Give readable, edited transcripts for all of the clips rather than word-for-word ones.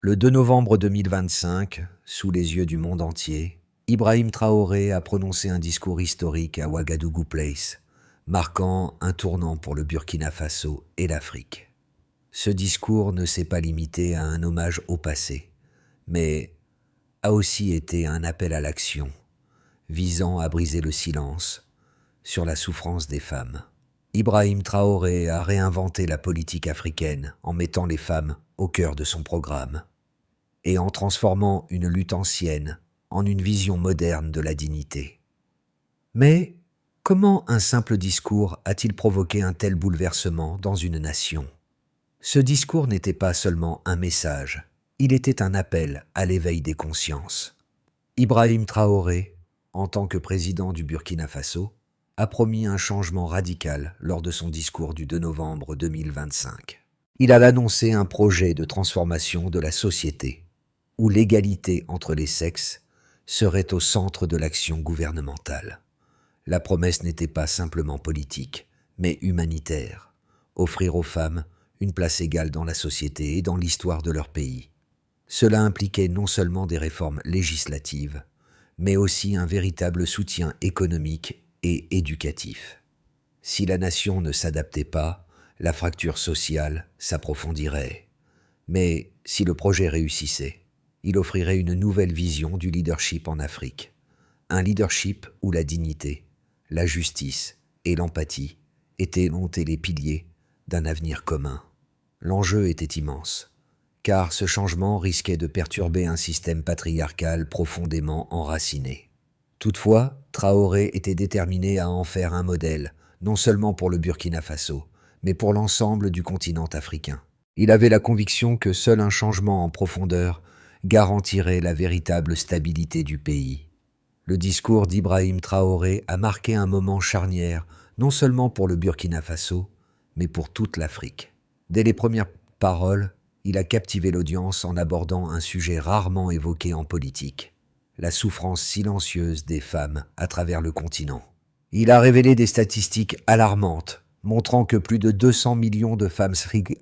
Le 2 novembre 2025, sous les yeux du monde entier, Ibrahim Traoré a prononcé un discours historique à Ouagadougou Place, marquant un tournant pour le Burkina Faso et l'Afrique. Ce discours ne s'est pas limité à un hommage au passé, mais a aussi été un appel à l'action, visant à briser le silence sur la souffrance des femmes. Ibrahim Traoré a réinventé la politique africaine en mettant les femmes au cœur de son programme et en transformant une lutte ancienne en une vision moderne de la dignité. Mais comment un simple discours a-t-il provoqué un tel bouleversement dans une nation ? Ce discours n'était pas seulement un message, il était un appel à l'éveil des consciences. Ibrahim Traoré, en tant que président du Burkina Faso, a promis un changement radical lors de son discours du 2 novembre 2025. Il a annoncé un projet de transformation de la société, où l'égalité entre les sexes serait au centre de l'action gouvernementale. La promesse n'était pas simplement politique, mais humanitaire, offrir aux femmes une place égale dans la société et dans l'histoire de leur pays. Cela impliquait non seulement des réformes législatives, mais aussi un véritable soutien économique et éducatif. Si la nation ne s'adaptait pas, la fracture sociale s'approfondirait. Mais si le projet réussissait, il offrirait une nouvelle vision du leadership en Afrique. Un leadership où la dignité, la justice et l'empathie étaient les piliers d'un avenir commun. L'enjeu était immense, car ce changement risquait de perturber un système patriarcal profondément enraciné. Toutefois, Traoré était déterminé à en faire un modèle, non seulement pour le Burkina Faso, mais pour l'ensemble du continent africain. Il avait la conviction que seul un changement en profondeur garantirait la véritable stabilité du pays. Le discours d'Ibrahim Traoré a marqué un moment charnière, non seulement pour le Burkina Faso, mais pour toute l'Afrique. Dès les premières paroles, il a captivé l'audience en abordant un sujet rarement évoqué en politique, la souffrance silencieuse des femmes à travers le continent. Il a révélé des statistiques alarmantes, montrant que plus de 200 millions de femmes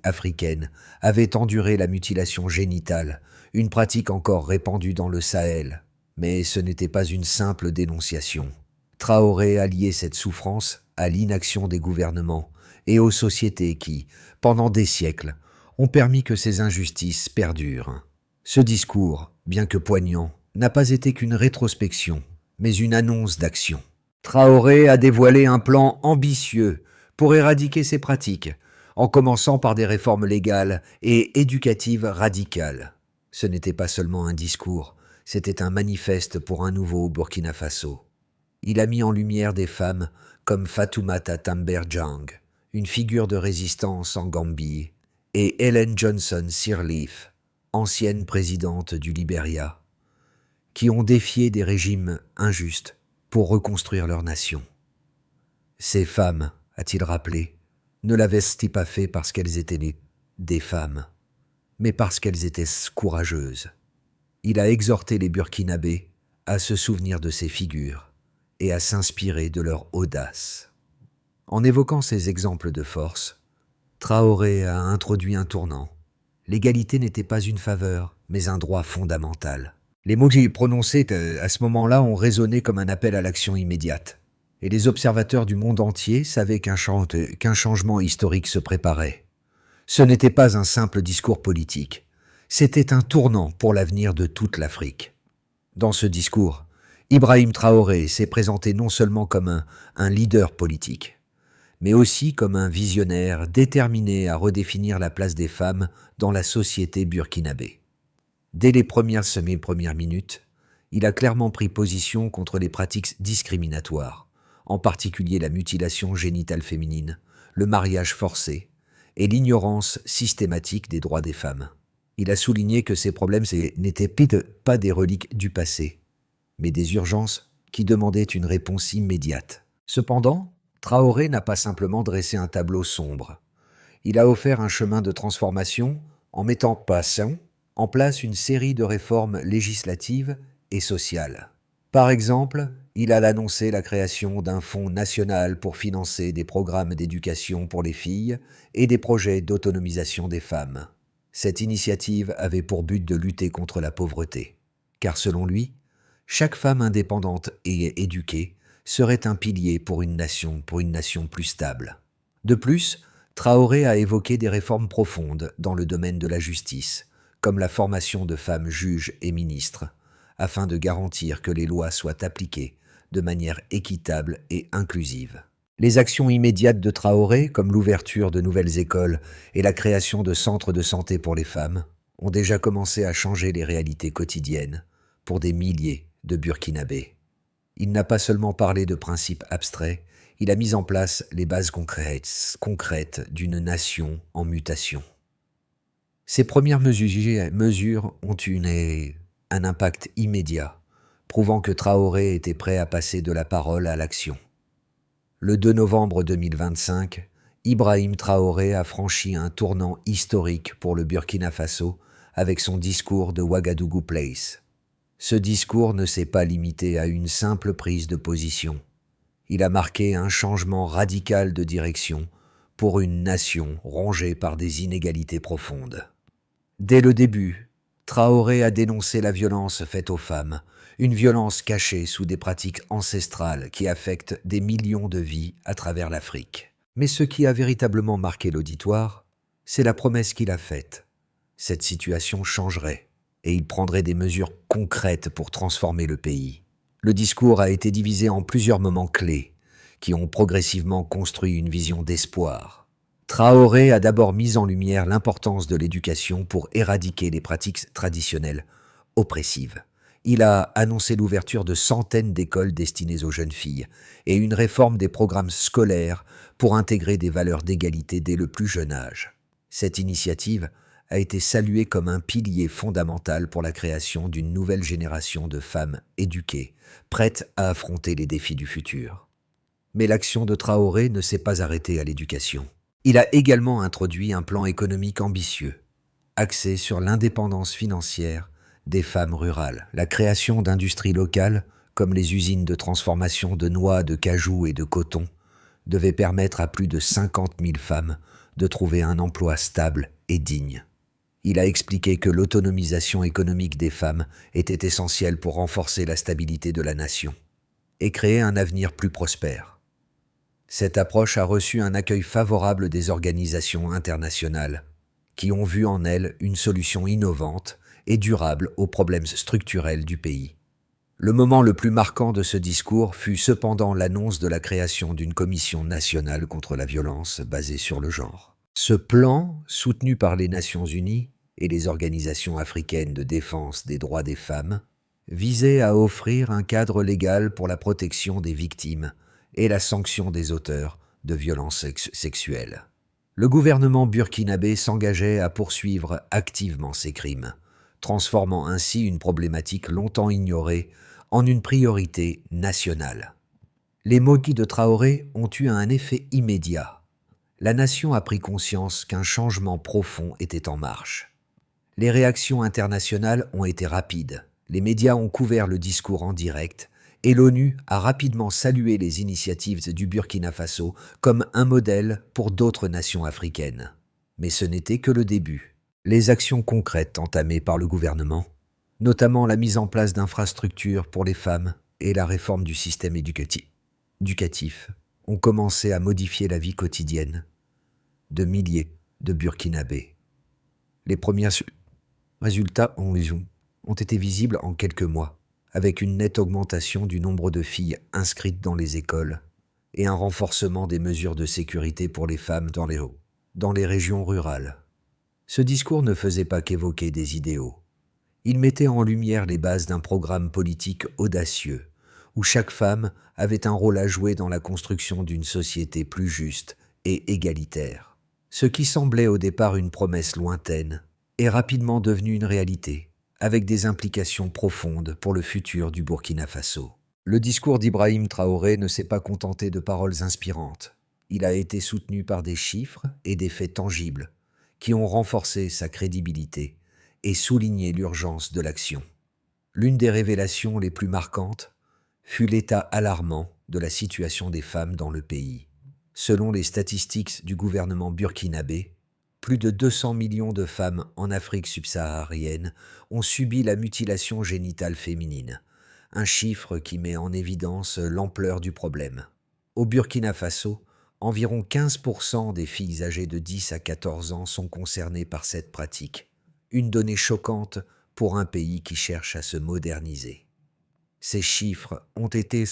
africaines avaient enduré la mutilation génitale, une pratique encore répandue dans le Sahel. Mais ce n'était pas une simple dénonciation. Traoré a lié cette souffrance à l'inaction des gouvernements et aux sociétés qui, pendant des siècles, ont permis que ces injustices perdurent. Ce discours, bien que poignant, n'a pas été qu'une rétrospection, mais une annonce d'action. Traoré a dévoilé un plan ambitieux pour éradiquer ces pratiques, en commençant par des réformes légales et éducatives radicales. Ce n'était pas seulement un discours, c'était un manifeste pour un nouveau Burkina Faso. Il a mis en lumière des femmes comme Fatoumata Tamberjang, une figure de résistance en Gambie, et Ellen Johnson Sirleaf, ancienne présidente du Libéria, qui ont défié des régimes injustes pour reconstruire leur nation. Ces femmes, a-t-il rappelé, ne l'avaient-ils pas fait parce qu'elles étaient des femmes, mais parce qu'elles étaient courageuses. Il a exhorté les Burkinabés à se souvenir de ces figures et à s'inspirer de leur audace. En évoquant ces exemples de force, Traoré a introduit un tournant. L'égalité n'était pas une faveur, mais un droit fondamental. Les mots qu'il prononçait à ce moment-là ont résonné comme un appel à l'action immédiate. Et les observateurs du monde entier savaient qu'un changement historique se préparait. Ce n'était pas un simple discours politique, c'était un tournant pour l'avenir de toute l'Afrique. Dans ce discours, Ibrahim Traoré s'est présenté non seulement comme un leader politique, mais aussi comme un visionnaire déterminé à redéfinir la place des femmes dans la société burkinabé. Dès les premières minutes, il a clairement pris position contre les pratiques discriminatoires, en particulier la mutilation génitale féminine, le mariage forcé et l'ignorance systématique des droits des femmes. Il a souligné que ces problèmes n'étaient pas des reliques du passé, mais des urgences qui demandaient une réponse immédiate. Cependant, Traoré n'a pas simplement dressé un tableau sombre. Il a offert un chemin de transformation en mettant en place une série de réformes législatives et sociales. Par exemple, il a annoncé la création d'un fonds national pour financer des programmes d'éducation pour les filles et des projets d'autonomisation des femmes. Cette initiative avait pour but de lutter contre la pauvreté, car selon lui, chaque femme indépendante et éduquée serait un pilier pour une nation plus stable. De plus, Traoré a évoqué des réformes profondes dans le domaine de la justice, comme la formation de femmes juges et ministres, afin de garantir que les lois soient appliquées de manière équitable et inclusive. Les actions immédiates de Traoré, comme l'ouverture de nouvelles écoles et la création de centres de santé pour les femmes, ont déjà commencé à changer les réalités quotidiennes pour des milliers de Burkinabés. Il n'a pas seulement parlé de principes abstraits, il a mis en place les bases concrètes d'une nation en mutation. Ces premières mesures ont eu un impact immédiat, prouvant que Traoré était prêt à passer de la parole à l'action. Le 2 novembre 2025, Ibrahim Traoré a franchi un tournant historique pour le Burkina Faso avec son discours de Ouagadougou Place. Ce discours ne s'est pas limité à une simple prise de position. Il a marqué un changement radical de direction pour une nation rongée par des inégalités profondes. Dès le début, Traoré a dénoncé la violence faite aux femmes, une violence cachée sous des pratiques ancestrales qui affectent des millions de vies à travers l'Afrique. Mais ce qui a véritablement marqué l'auditoire, c'est la promesse qu'il a faite. Cette situation changerait et il prendrait des mesures concrètes pour transformer le pays. Le discours a été divisé en plusieurs moments clés qui ont progressivement construit une vision d'espoir. Traoré a d'abord mis en lumière l'importance de l'éducation pour éradiquer les pratiques traditionnelles oppressives. Il a annoncé l'ouverture de centaines d'écoles destinées aux jeunes filles et une réforme des programmes scolaires pour intégrer des valeurs d'égalité dès le plus jeune âge. Cette initiative a été saluée comme un pilier fondamental pour la création d'une nouvelle génération de femmes éduquées, prêtes à affronter les défis du futur. Mais l'action de Traoré ne s'est pas arrêtée à l'éducation. Il a également introduit un plan économique ambitieux, axé sur l'indépendance financière des femmes rurales, la création d'industries locales, comme les usines de transformation de noix, de cajou et de coton, devait permettre à plus de 50 000 femmes de trouver un emploi stable et digne. Il a expliqué que l'autonomisation économique des femmes était essentielle pour renforcer la stabilité de la nation et créer un avenir plus prospère. Cette approche a reçu un accueil favorable des organisations internationales qui ont vu en elle une solution innovante et durable aux problèmes structurels du pays. Le moment le plus marquant de ce discours fut cependant l'annonce de la création d'une commission nationale contre la violence basée sur le genre. Ce plan, soutenu par les Nations Unies et les organisations africaines de défense des droits des femmes, visait à offrir un cadre légal pour la protection des victimes et la sanction des auteurs de violences sexuelles. Le gouvernement burkinabé s'engageait à poursuivre activement ces crimes, transformant ainsi une problématique longtemps ignorée en une priorité nationale. Les mots de Traoré ont eu un effet immédiat. La nation a pris conscience qu'un changement profond était en marche. Les réactions internationales ont été rapides. Les médias ont couvert le discours en direct et l'ONU a rapidement salué les initiatives du Burkina Faso comme un modèle pour d'autres nations africaines. Mais ce n'était que le début. Les actions concrètes entamées par le gouvernement, notamment la mise en place d'infrastructures pour les femmes et la réforme du système éducatif, ont commencé à modifier la vie quotidienne de milliers de Burkinabés. Les premiers résultats ont été visibles en quelques mois, avec une nette augmentation du nombre de filles inscrites dans les écoles et un renforcement des mesures de sécurité pour les femmes dans les régions rurales. Ce discours ne faisait pas qu'évoquer des idéaux. Il mettait en lumière les bases d'un programme politique audacieux, où chaque femme avait un rôle à jouer dans la construction d'une société plus juste et égalitaire. Ce qui semblait au départ une promesse lointaine est rapidement devenu une réalité, avec des implications profondes pour le futur du Burkina Faso. Le discours d'Ibrahim Traoré ne s'est pas contenté de paroles inspirantes. Il a été soutenu par des chiffres et des faits tangibles qui ont renforcé sa crédibilité et souligné l'urgence de l'action. L'une des révélations les plus marquantes fut l'état alarmant de la situation des femmes dans le pays. Selon les statistiques du gouvernement burkinabé, plus de 200 millions de femmes en Afrique subsaharienne ont subi la mutilation génitale féminine, un chiffre qui met en évidence l'ampleur du problème. Au Burkina Faso, environ 15% des filles âgées de 10 à 14 ans sont concernées par cette pratique, une donnée choquante pour un pays qui cherche à se moderniser. Ces chiffres ont été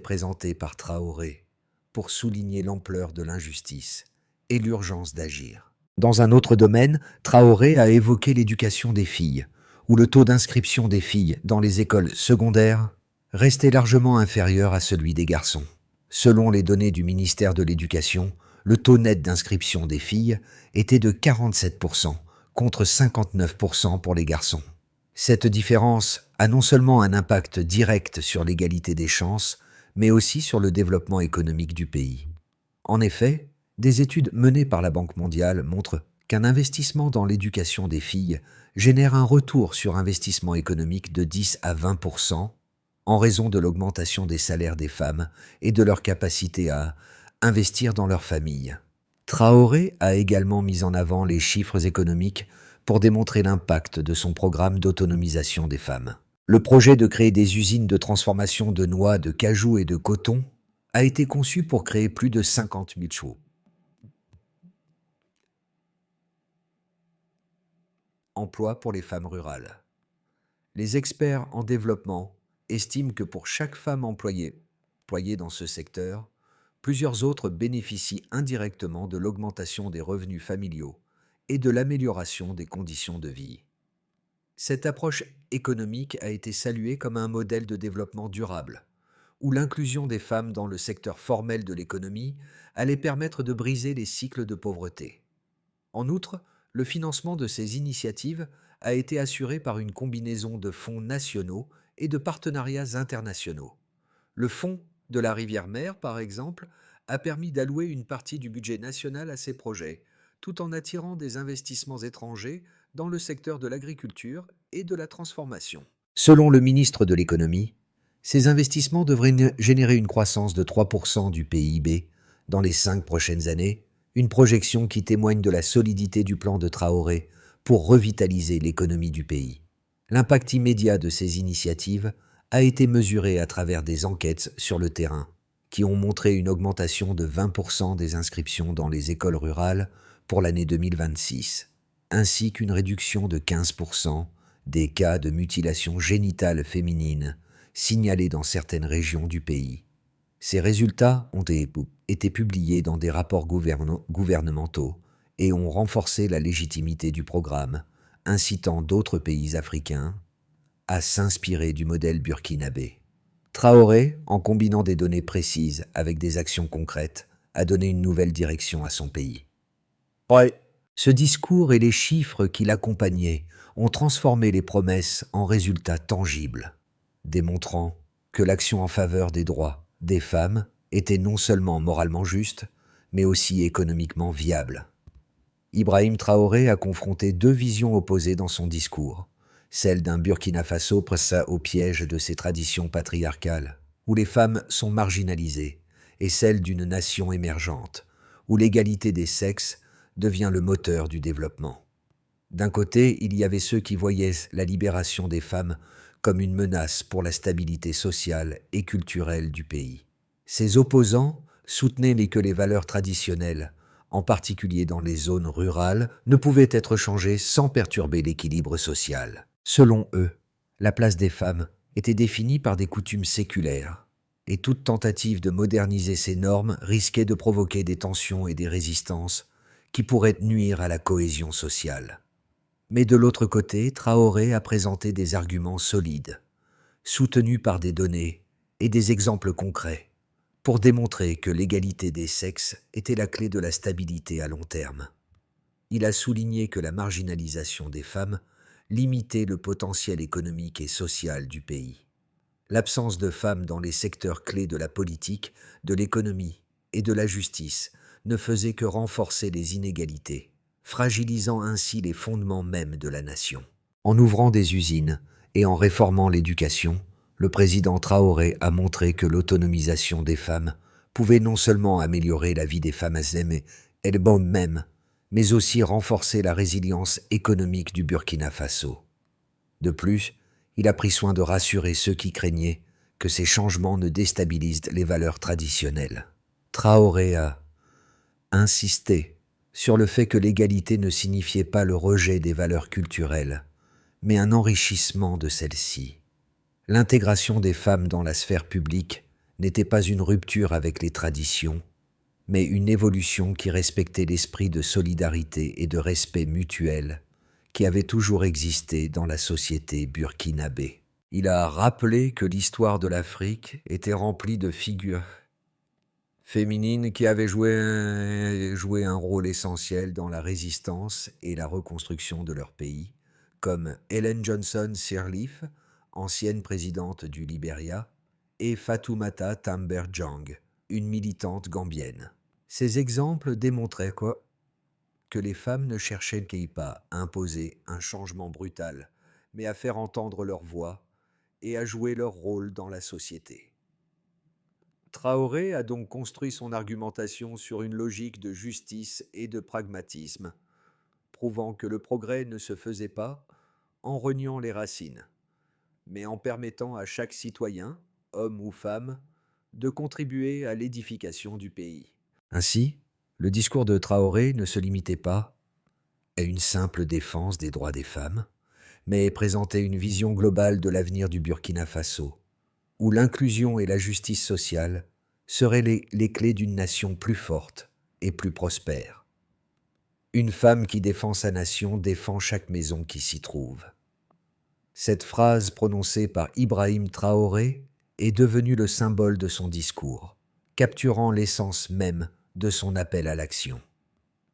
présentés par Traoré pour souligner l'ampleur de l'injustice et l'urgence d'agir. Dans un autre domaine, Traoré a évoqué l'éducation des filles, où le taux d'inscription des filles dans les écoles secondaires restait largement inférieur à celui des garçons. Selon les données du ministère de l'Éducation, le taux net d'inscription des filles était de 47% contre 59% pour les garçons. Cette différence a non seulement un impact direct sur l'égalité des chances, mais aussi sur le développement économique du pays. En effet, des études menées par la Banque mondiale montrent qu'un investissement dans l'éducation des filles génère un retour sur investissement économique de 10 à 20% en raison de l'augmentation des salaires des femmes et de leur capacité à investir dans leur famille. Traoré a également mis en avant les chiffres économiques pour démontrer l'impact de son programme d'autonomisation des femmes. Le projet de créer des usines de transformation de noix, de cajou et de coton a été conçu pour créer plus de 50 000 emplois pour les femmes rurales. Les experts en développement estiment que pour chaque femme employée dans ce secteur, plusieurs autres bénéficient indirectement de l'augmentation des revenus familiaux et de l'amélioration des conditions de vie. Cette approche économique a été saluée comme un modèle de développement durable, où l'inclusion des femmes dans le secteur formel de l'économie allait permettre de briser les cycles de pauvreté. En outre, le financement de ces initiatives a été assuré par une combinaison de fonds nationaux et de partenariats internationaux. Le fonds de la Rivière-Mer, par exemple, a permis d'allouer une partie du budget national à ces projets, tout en attirant des investissements étrangers dans le secteur de l'agriculture et de la transformation. Selon le ministre de l'Économie, ces investissements devraient générer une croissance de 3% du PIB dans les 5 prochaines années, une projection qui témoigne de la solidité du plan de Traoré pour revitaliser l'économie du pays. L'impact immédiat de ces initiatives a été mesuré à travers des enquêtes sur le terrain, qui ont montré une augmentation de 20% des inscriptions dans les écoles rurales pour l'année 2026, ainsi qu'une réduction de 15% des cas de mutilation génitale féminine signalés dans certaines régions du pays. Ces résultats ont été publiés dans des rapports gouvernementaux et ont renforcé la légitimité du programme, incitant d'autres pays africains à s'inspirer du modèle burkinabé. Traoré, en combinant des données précises avec des actions concrètes, a donné une nouvelle direction à son pays. Ce discours et les chiffres qui l'accompagnaient ont transformé les promesses en résultats tangibles, démontrant que l'action en faveur des droits des femmes était non seulement moralement juste, mais aussi économiquement viable. Ibrahim Traoré a confronté deux visions opposées dans son discours, celle d'un Burkina Faso pressé au piège de ses traditions patriarcales, où les femmes sont marginalisées, et celle d'une nation émergente, où l'égalité des sexes devient le moteur du développement. D'un côté, il y avait ceux qui voyaient la libération des femmes comme une menace pour la stabilité sociale et culturelle du pays. Ces opposants soutenaient que les valeurs traditionnelles, en particulier dans les zones rurales, ne pouvaient être changées sans perturber l'équilibre social. Selon eux, la place des femmes était définie par des coutumes séculaires, et toute tentative de moderniser ces normes risquait de provoquer des tensions et des résistances qui pourraient nuire à la cohésion sociale. Mais de l'autre côté, Traoré a présenté des arguments solides, soutenus par des données et des exemples concrets, pour démontrer que l'égalité des sexes était la clé de la stabilité à long terme. Il a souligné que la marginalisation des femmes limitait le potentiel économique et social du pays. L'absence de femmes dans les secteurs clés de la politique, de l'économie et de la justice ne faisait que renforcer les inégalités, fragilisant ainsi les fondements mêmes de la nation. En ouvrant des usines et en réformant l'éducation, le président Traoré a montré que l'autonomisation des femmes pouvait non seulement améliorer la vie des femmes elles-mêmes, mais aussi renforcer la résilience économique du Burkina Faso. De plus, il a pris soin de rassurer ceux qui craignaient que ces changements ne déstabilisent les valeurs traditionnelles. Traoré a insisté sur le fait que l'égalité ne signifiait pas le rejet des valeurs culturelles, mais un enrichissement de celles-ci. L'intégration des femmes dans la sphère publique n'était pas une rupture avec les traditions, mais une évolution qui respectait l'esprit de solidarité et de respect mutuel qui avait toujours existé dans la société burkinabé. Il a rappelé que l'histoire de l'Afrique était remplie de figures féminines qui avaient joué un rôle essentiel dans la résistance et la reconstruction de leur pays, comme Ellen Johnson Sirleaf, ancienne présidente du Libéria, et Fatoumata Tamber-Djang, une militante gambienne. Ces exemples démontraient que les femmes ne cherchaient pas à imposer un changement brutal, mais à faire entendre leur voix et à jouer leur rôle dans la société. Traoré a donc construit son argumentation sur une logique de justice et de pragmatisme, prouvant que le progrès ne se faisait pas en reniant les racines, mais en permettant à chaque citoyen, homme ou femme, de contribuer à l'édification du pays. Ainsi, le discours de Traoré ne se limitait pas à une simple défense des droits des femmes, mais présentait une vision globale de l'avenir du Burkina Faso, où l'inclusion et la justice sociale seraient les clés d'une nation plus forte et plus prospère. Une femme qui défend sa nation défend chaque maison qui s'y trouve. Cette phrase prononcée par Ibrahim Traoré est devenue le symbole de son discours, capturant l'essence même de son appel à l'action.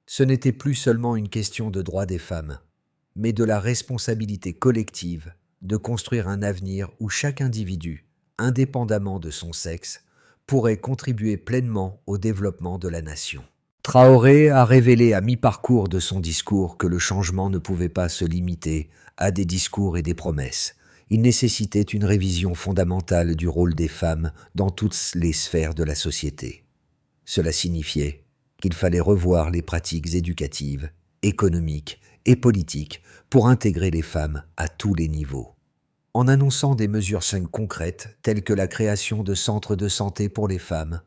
Ce n'était plus seulement une question de droits des femmes, mais de la responsabilité collective de construire un avenir où chaque individu, indépendamment de son sexe, pourrait contribuer pleinement au développement de la nation. Traoré a révélé à mi-parcours de son discours que le changement ne pouvait pas se limiter à des discours et des promesses. Il nécessitait une révision fondamentale du rôle des femmes dans toutes les sphères de la société. Cela signifiait qu'il fallait revoir les pratiques éducatives, économiques et politiques pour intégrer les femmes à tous les niveaux. En annonçant des mesures concrètes telles que la création de centres de santé pour les femmes,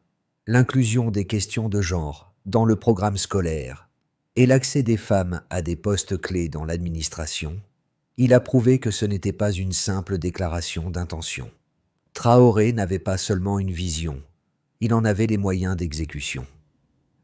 l'inclusion des questions de genre dans le programme scolaire et l'accès des femmes à des postes clés dans l'administration, il a prouvé que ce n'était pas une simple déclaration d'intention. Traoré n'avait pas seulement une vision, il en avait les moyens d'exécution.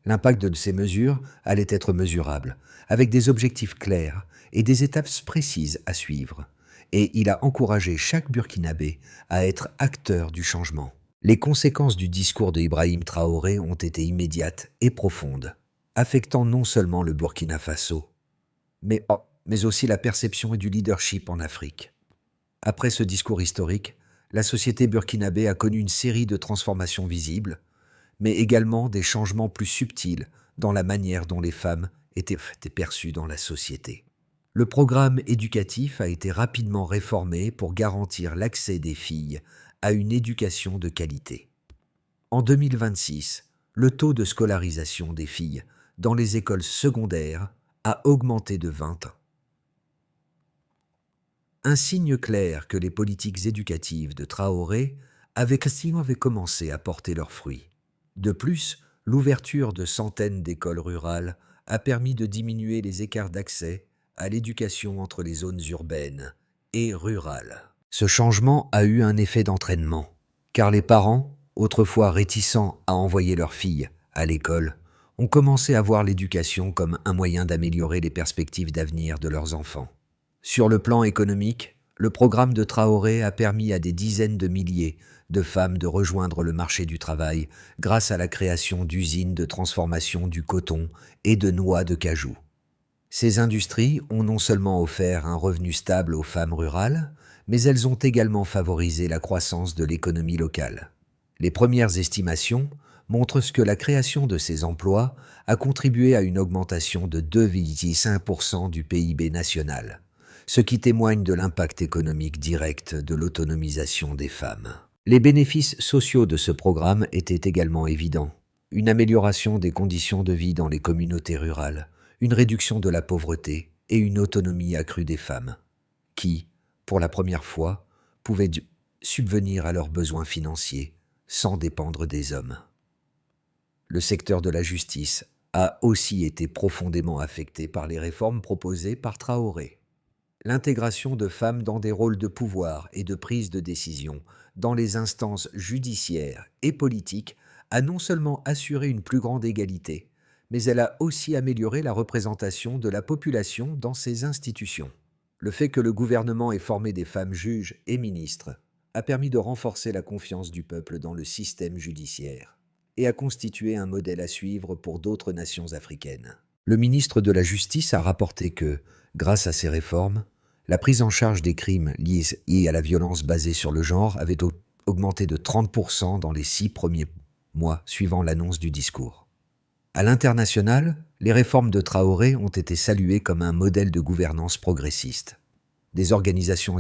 L'impact de ces mesures allait être mesurable, avec des objectifs clairs et des étapes précises à suivre, et il a encouragé chaque Burkinabé à être acteur du changement. Les conséquences du discours de Ibrahim Traoré ont été immédiates et profondes, affectant non seulement le Burkina Faso, mais aussi la perception et du leadership en Afrique. Après ce discours historique, la société burkinabé a connu une série de transformations visibles, mais également des changements plus subtils dans la manière dont les femmes étaient perçues dans la société. Le programme éducatif a été rapidement réformé pour garantir l'accès des filles à une éducation de qualité. En 2026, le taux de scolarisation des filles dans les écoles secondaires a augmenté de 20 ans. Un signe clair que les politiques éducatives de Traoré avaient commencé à porter leurs fruits. De plus, l'ouverture de centaines d'écoles rurales a permis de diminuer les écarts d'accès à l'éducation entre les zones urbaines et rurales. Ce changement a eu un effet d'entraînement, car les parents, autrefois réticents à envoyer leurs filles à l'école, ont commencé à voir l'éducation comme un moyen d'améliorer les perspectives d'avenir de leurs enfants. Sur le plan économique, le programme de Traoré a permis à des dizaines de milliers de femmes de rejoindre le marché du travail grâce à la création d'usines de transformation du coton et de noix de cajou. Ces industries ont non seulement offert un revenu stable aux femmes rurales, mais elles ont également favorisé la croissance de l'économie locale. Les premières estimations montrent que la création de ces emplois a contribué à une augmentation de 2,5% du PIB national, ce qui témoigne de l'impact économique direct de l'autonomisation des femmes. Les bénéfices sociaux de ce programme étaient également évidents. Une amélioration des conditions de vie dans les communautés rurales, une réduction de la pauvreté et une autonomie accrue des femmes, qui, pour la première fois, pouvaient subvenir à leurs besoins financiers sans dépendre des hommes. Le secteur de la justice a aussi été profondément affecté par les réformes proposées par Traoré. L'intégration de femmes dans des rôles de pouvoir et de prise de décision dans les instances judiciaires et politiques a non seulement assuré une plus grande égalité, mais elle a aussi amélioré la représentation de la population dans ces institutions. Le fait que le gouvernement ait formé des femmes juges et ministres a permis de renforcer la confiance du peuple dans le système judiciaire et a constitué un modèle à suivre pour d'autres nations africaines. Le ministre de la Justice a rapporté que, grâce à ces réformes, la prise en charge des crimes liés à la violence basée sur le genre avait augmenté de 30% dans les 6 premiers mois suivant l'annonce du discours. À l'international, les réformes de Traoré ont été saluées comme un modèle de gouvernance progressiste. Des organisations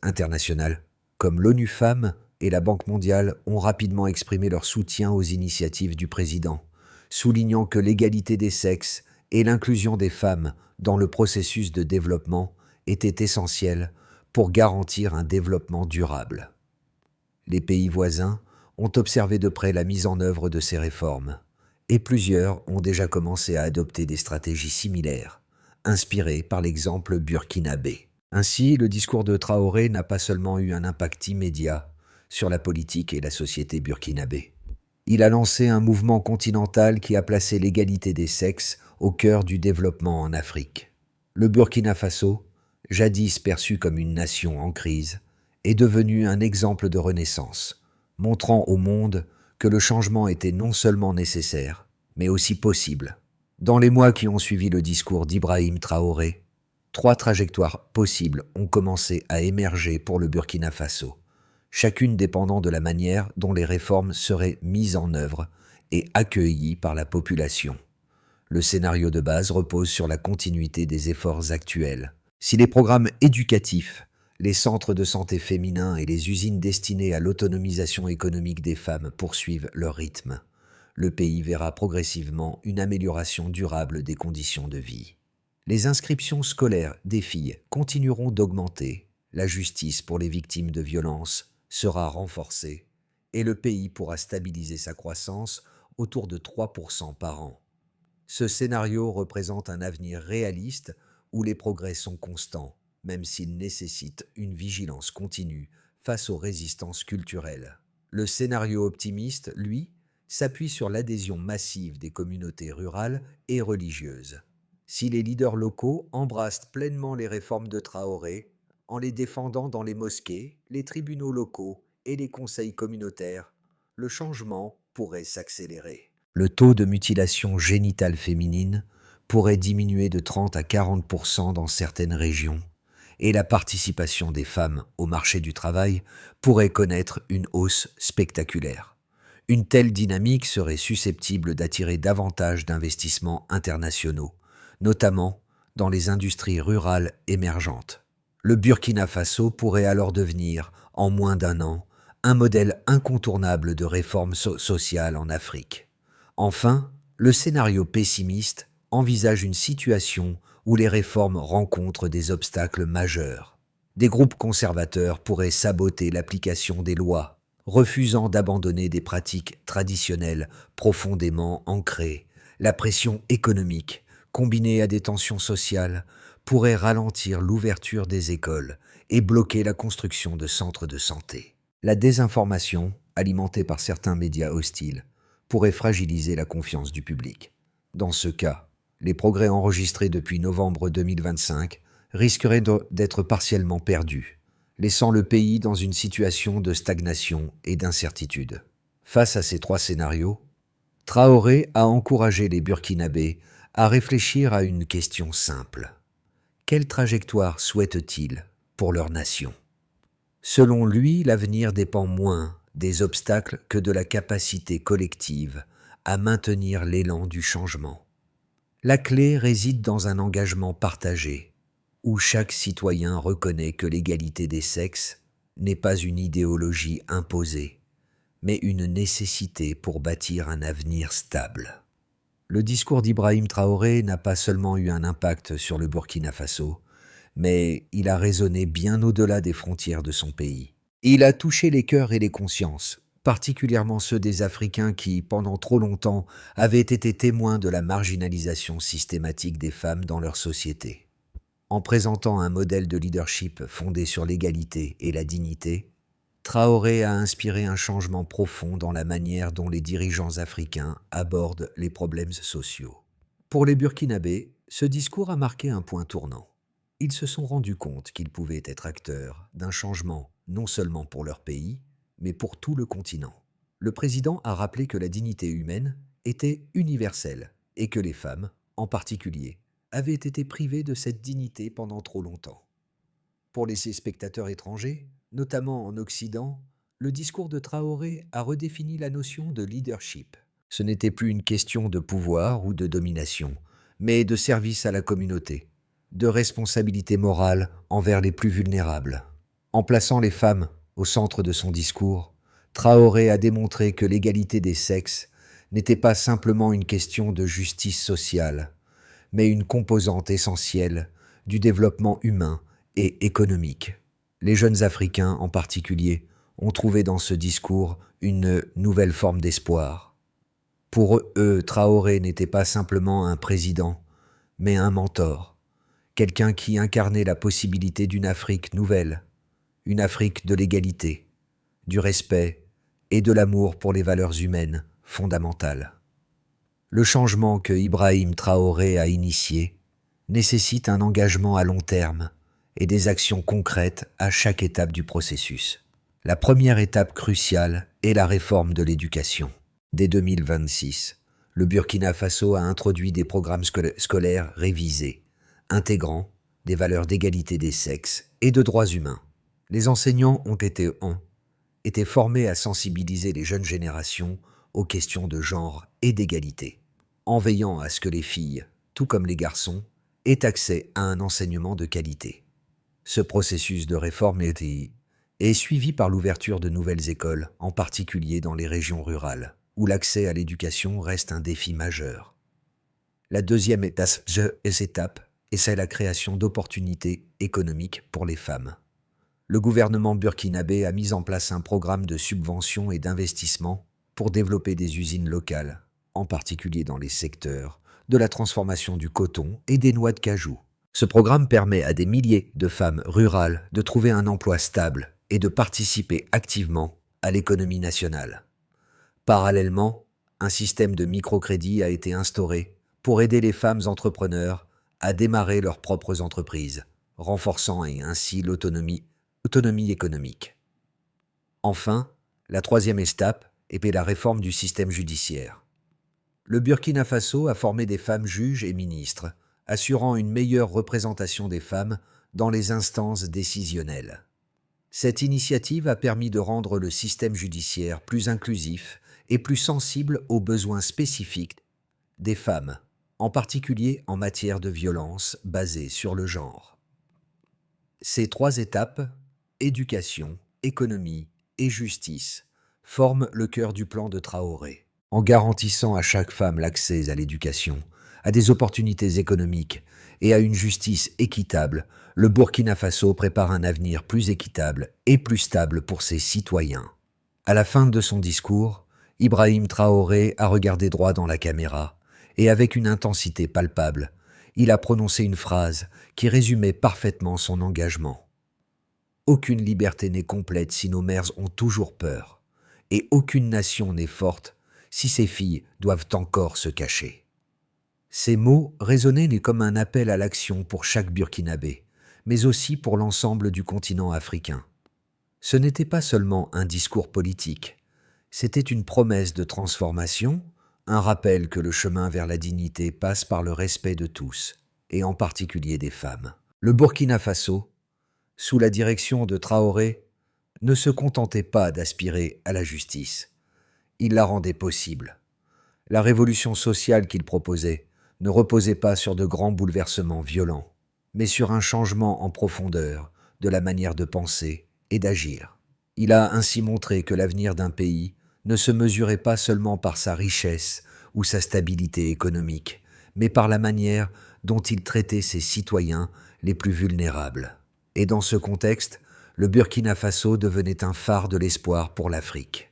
internationales, comme l'ONU Femmes et la Banque mondiale, ont rapidement exprimé leur soutien aux initiatives du président, soulignant que l'égalité des sexes et l'inclusion des femmes dans le processus de développement étaient essentielles pour garantir un développement durable. Les pays voisins ont observé de près la mise en œuvre de ces réformes, et plusieurs ont déjà commencé à adopter des stratégies similaires, inspirées par l'exemple burkinabé. Ainsi, le discours de Traoré n'a pas seulement eu un impact immédiat sur la politique et la société burkinabé. Il a lancé un mouvement continental qui a placé l'égalité des sexes au cœur du développement en Afrique. Le Burkina Faso, jadis perçu comme une nation en crise, est devenu un exemple de renaissance, montrant au monde que le changement était non seulement nécessaire, mais aussi possible. Dans les mois qui ont suivi le discours d'Ibrahim Traoré, 3 trajectoires possibles ont commencé à émerger pour le Burkina Faso, chacune dépendant de la manière dont les réformes seraient mises en œuvre et accueillies par la population. Le scénario de base repose sur la continuité des efforts actuels. Si les programmes éducatifs, les centres de santé féminins et les usines destinées à l'autonomisation économique des femmes poursuivent leur rythme, le pays verra progressivement une amélioration durable des conditions de vie. Les inscriptions scolaires des filles continueront d'augmenter, la justice pour les victimes de violences sera renforcée et le pays pourra stabiliser sa croissance autour de 3% par an. Ce scénario représente un avenir réaliste où les progrès sont constants, même s'ils nécessitent une vigilance continue face aux résistances culturelles. Le scénario optimiste, lui, s'appuie sur l'adhésion massive des communautés rurales et religieuses. Si les leaders locaux embrassent pleinement les réformes de Traoré, en les défendant dans les mosquées, les tribunaux locaux et les conseils communautaires, le changement pourrait s'accélérer. Le taux de mutilation génitale féminine pourrait diminuer de 30 à 40% dans certaines régions, et la participation des femmes au marché du travail pourrait connaître une hausse spectaculaire. Une telle dynamique serait susceptible d'attirer davantage d'investissements internationaux, notamment dans les industries rurales émergentes. Le Burkina Faso pourrait alors devenir, en moins d'1 an, un modèle incontournable de réforme sociale en Afrique. Enfin, le scénario pessimiste envisage une situation où les réformes rencontrent des obstacles majeurs. Des groupes conservateurs pourraient saboter l'application des lois, refusant d'abandonner des pratiques traditionnelles profondément ancrées. La pression économique, combinée à des tensions sociales, pourrait ralentir l'ouverture des écoles et bloquer la construction de centres de santé. La désinformation, alimentée par certains médias hostiles, pourrait fragiliser la confiance du public. Dans ce cas, les progrès enregistrés depuis novembre 2025 risqueraient d'être partiellement perdus, laissant le pays dans une situation de stagnation et d'incertitude. Face à ces 3 scénarios, Traoré a encouragé les Burkinabés à réfléchir à une question simple. Quelle trajectoire souhaitent-ils pour leur nation ? Selon lui, l'avenir dépend moins des obstacles que de la capacité collective à maintenir l'élan du changement. La clé réside dans un engagement partagé, où chaque citoyen reconnaît que l'égalité des sexes n'est pas une idéologie imposée, mais une nécessité pour bâtir un avenir stable. Le discours d'Ibrahim Traoré n'a pas seulement eu un impact sur le Burkina Faso, mais il a résonné bien au-delà des frontières de son pays. Il a touché les cœurs et les consciences, particulièrement ceux des Africains qui, pendant trop longtemps, avaient été témoins de la marginalisation systématique des femmes dans leur société. En présentant un modèle de leadership fondé sur l'égalité et la dignité, Traoré a inspiré un changement profond dans la manière dont les dirigeants africains abordent les problèmes sociaux. Pour les Burkinabés, ce discours a marqué un point tournant. Ils se sont rendus compte qu'ils pouvaient être acteurs d'un changement non seulement pour leur pays, mais pour tout le continent. Le président a rappelé que la dignité humaine était universelle et que les femmes, en particulier, avaient été privées de cette dignité pendant trop longtemps. Pour les spectateurs étrangers, notamment en Occident, le discours de Traoré a redéfini la notion de leadership. Ce n'était plus une question de pouvoir ou de domination, mais de service à la communauté, de responsabilité morale envers les plus vulnérables. En plaçant les femmes au centre de son discours, Traoré a démontré que l'égalité des sexes n'était pas simplement une question de justice sociale, mais une composante essentielle du développement humain et économique. Les jeunes Africains, en particulier, ont trouvé dans ce discours une nouvelle forme d'espoir. Pour eux, Traoré n'était pas simplement un président, mais un mentor, quelqu'un qui incarnait la possibilité d'une Afrique nouvelle, une Afrique de l'égalité, du respect et de l'amour pour les valeurs humaines fondamentales. Le changement que Ibrahim Traoré a initié nécessite un engagement à long terme et des actions concrètes à chaque étape du processus. La première étape cruciale est la réforme de l'éducation. Dès 2026, le Burkina Faso a introduit des programmes scolaires révisés, intégrant des valeurs d'égalité des sexes et de droits humains. Les enseignants ont été formés à sensibiliser les jeunes générations aux questions de genre et d'égalité, en veillant à ce que les filles, tout comme les garçons, aient accès à un enseignement de qualité. Ce processus de réforme est suivi par l'ouverture de nouvelles écoles, en particulier dans les régions rurales, où l'accès à l'éducation reste un défi majeur. La deuxième étape est la création d'opportunités économiques pour les femmes. Le gouvernement burkinabé a mis en place un programme de subventions et d'investissement pour développer des usines locales, en particulier dans les secteurs de la transformation du coton et des noix de cajou. Ce programme permet à des milliers de femmes rurales de trouver un emploi stable et de participer activement à l'économie nationale. Parallèlement, un système de microcrédit a été instauré pour aider les femmes entrepreneurs à démarrer leurs propres entreprises, renforçant ainsi l'autonomie économique. Enfin, la troisième étape est la réforme du système judiciaire. Le Burkina Faso a formé des femmes juges et ministres, assurant une meilleure représentation des femmes dans les instances décisionnelles. Cette initiative a permis de rendre le système judiciaire plus inclusif et plus sensible aux besoins spécifiques des femmes, en particulier en matière de violence basée sur le genre. Ces trois étapes, éducation, économie et justice, forment le cœur du plan de Traoré. En garantissant à chaque femme l'accès à l'éducation, à des opportunités économiques et à une justice équitable, le Burkina Faso prépare un avenir plus équitable et plus stable pour ses citoyens. À la fin de son discours, Ibrahim Traoré a regardé droit dans la caméra et avec une intensité palpable, il a prononcé une phrase qui résumait parfaitement son engagement. « Aucune liberté n'est complète si nos mères ont toujours peur, et aucune nation n'est forte si ses filles doivent encore se cacher. » Ces mots résonnaient comme un appel à l'action pour chaque Burkinabé, mais aussi pour l'ensemble du continent africain. Ce n'était pas seulement un discours politique, c'était une promesse de transformation, un rappel que le chemin vers la dignité passe par le respect de tous, et en particulier des femmes. Le Burkina Faso, sous la direction de Traoré, ne se contentait pas d'aspirer à la justice. Il la rendait possible. La révolution sociale qu'il proposait ne reposait pas sur de grands bouleversements violents, mais sur un changement en profondeur de la manière de penser et d'agir. Il a ainsi montré que l'avenir d'un pays ne se mesurait pas seulement par sa richesse ou sa stabilité économique, mais par la manière dont il traitait ses citoyens les plus vulnérables. Et dans ce contexte, le Burkina Faso devenait un phare de l'espoir pour l'Afrique.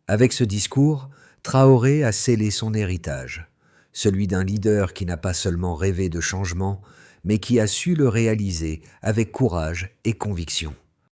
Avec ce discours, Traoré a scellé son héritage, celui d'un leader qui n'a pas seulement rêvé de changement, mais qui a su le réaliser avec courage et conviction.